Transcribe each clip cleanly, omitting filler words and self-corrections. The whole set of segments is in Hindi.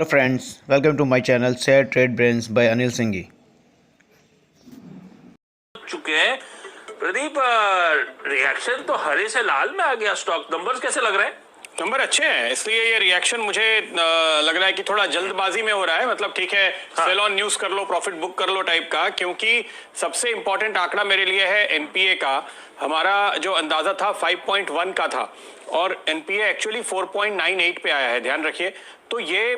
Hello friends, welcome to my channel Share Trade Brains by Anil Singhi. चुके हैं प्रदीप। रिएक्शन तो हरे से लाल में आ गया। स्टॉक नंबर्स कैसे लग रहे हैं? नंबर अच्छे हैं, इसलिए ये रिएक्शन मुझे लग रहा है कि थोड़ा जल्दबाजी में हो रहा है। मतलब ठीक है, सेल ऑन न्यूज कर लो, प्रॉफिट बुक कर लो टाइप का, क्योंकि सबसे इंपॉर्टेंट आंकड़ा मेरे लिए है एनपीए का। हमारा जो अंदाजा था 5.1 का था और एनपीए एक्चुअली 4.98 पे आया है, ध्यान रखिए। तो ये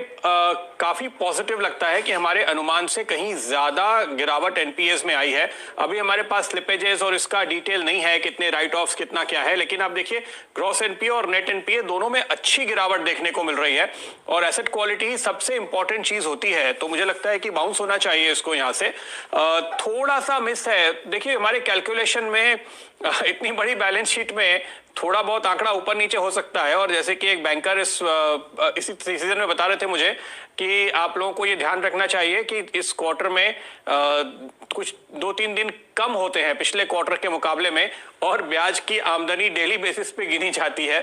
काफी पॉजिटिव लगता है कि हमारे अनुमान से कहीं ज्यादा गिरावट एनपीएस में आई है। अभी हमारे पास स्लिपेजेस और इसका डिटेल नहीं है, कितने राइट ऑफ्स कितना क्या है, लेकिन आप देखिए ग्रॉस एनपीए और नेट एनपीए दोनों में अच्छी गिरावट देखने को मिल रही है और एसेट क्वालिटी ही सबसे इंपॉर्टेंट चीज होती है। तो मुझे लगता है कि बाउंस होना चाहिए इसको। यहाँ से थोड़ा सा मिस है। देखिए हमारे कैलकुलेशन में इतनी बड़ी बैलेंस शीट में थोड़ा बहुत आंकड़ा ऊपर नीचे हो सकता है। और जैसे कि एक बैंकर इसी सीजन में बता रहे थे मुझे कि आप लोगों को ये ध्यान रखना चाहिए कि इस क्वार्टर में कुछ 2-3 दिन कम होते हैं पिछले क्वार्टर के मुकाबले में, और ब्याज की आमदनी डेली बेसिस पे गिनी जाती है।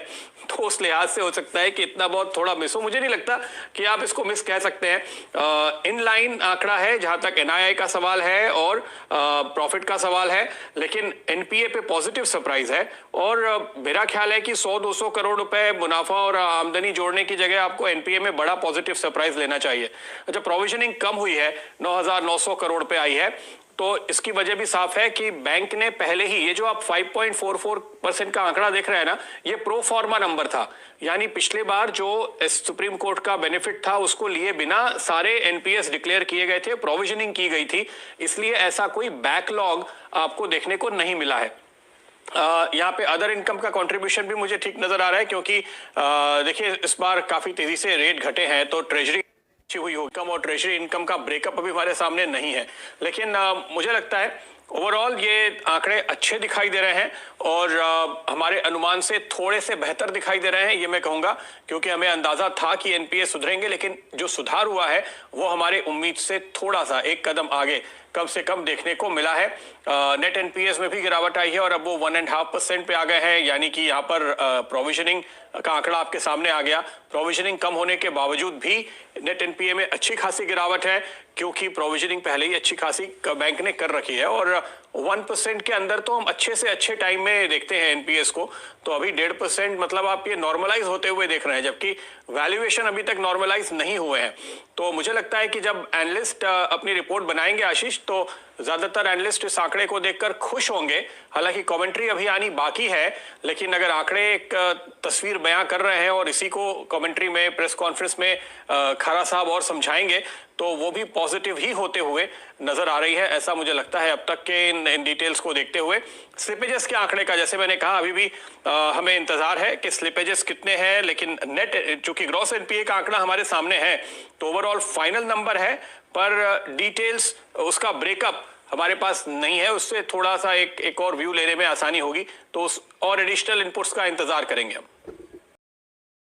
तो उस लिहाज से हो सकता है कि इतना बहुत थोड़ा मिस हो। मुझे नहीं लगता कि आप इसको मिस कह सकते हैं। इन लाइन आंकड़ा है जहां तक एनआईआई का सवाल है और प्रॉफिट का सवाल है, लेकिन एनपीए पे पॉजिटिव सरप्राइज है। और मेरा ख्याल है कि 100-200 करोड़ रुपए मुनाफा और आमदनी जोड़ने की जगह आपको एनपीए में बड़ा पॉजिटिव सरप्राइज लेना चाहिए। अच्छा, प्रोविजनिंग कम हुई है, 9,900 करोड़ पे आई है, तो इसकी वजह भी साफ है कि बैंक ने पहले ही ये जो आप 5.44% का आंकड़ा देख रहे हैं ना, ये प्रो फॉर्मा नंबर था। यानी पिछले बार जो सुप्रीम कोर्ट का बेनिफिट था उसको लिए बिना सारे एनपीएस डिक्लेयर किए गए थे, प्रोविजनिंग की गई थी, इसलिए ऐसा कोई बैकलॉग आपको देखने को नहीं मिला है। यहाँ पे अदर इनकम का कंट्रीब्यूशन भी मुझे ठीक नजर आ रहा है, क्योंकि देखिए इस बार काफी तेजी से रेट घटे हैं, तो ट्रेजरी हुई हो इनकम और ट्रेजरी इनकम का ब्रेकअप अभी हमारे सामने नहीं है। लेकिन मुझे लगता है ओवरऑल ये आंकड़े अच्छे दिखाई दे रहे हैं और हमारे अनुमान से थोड़े से बेहतर दिखाई दे रहे हैं, ये मैं कहूंगा, क्योंकि हमें अंदाजा था कि एनपीए सुधरेंगे, लेकिन जो सुधार हुआ है वो हमारे उम्मीद से थोड़ा सा एक कदम आगे कम से कम देखने को मिला है। नेट एनपीएस में भी गिरावट आई है और अब वो 1.5% पे आ गए हैं। यानी कि यहाँ पर प्रोविजनिंग का आंकड़ा आपके सामने आ गया। प्रोविजनिंग कम होने के बावजूद भी नेट एनपीए में अच्छी खासी गिरावट है, क्योंकि प्रोविजनिंग पहले ही अच्छी खासी बैंक ने कर रखी है। और 1% के अंदर तो हम अच्छे से अच्छे टाइम में देखते हैं एनपीएस को, तो अभी 1.5% मतलब आप ये नॉर्मलाइज होते हुए देख रहे हैं, जबकि वैल्यूएशन अभी तक नॉर्मलाइज नहीं हुए हैं। तो मुझे लगता है कि जब एनालिस्ट अपनी रिपोर्ट बनाएंगे आशीष, तो ज्यादातर एनालिस्ट इस आंकड़े को देखकर खुश होंगे। हालांकि कमेंट्री अभी आनी बाकी है, लेकिन अगर आंकड़े एक तस्वीर बयां कर रहे हैं और इसी को कमेंट्री में, प्रेस कॉन्फ्रेंस में खरा साहब और समझाएंगे, तो वो भी पॉजिटिव ही होते हुए नजर आ रही है, ऐसा मुझे लगता है अब तक के इन डिटेल्स को देखते हुए। स्लिपेजेस के आंकड़े का जैसे मैंने कहा, अभी भी हमें इंतजार है कि स्लिपेजेस कितने हैं, लेकिन नेट चूंकि ग्रॉस एनपीए का आंकड़ा हमारे सामने है तो ओवरऑल फाइनल नंबर है, पर डिटेल्स उसका ब्रेकअप हमारे पास नहीं है। उससे थोड़ा सा एक और व्यू लेने में आसानी होगी, तो उस और एडिशनल इनपुट्स का इंतजार करेंगे हम।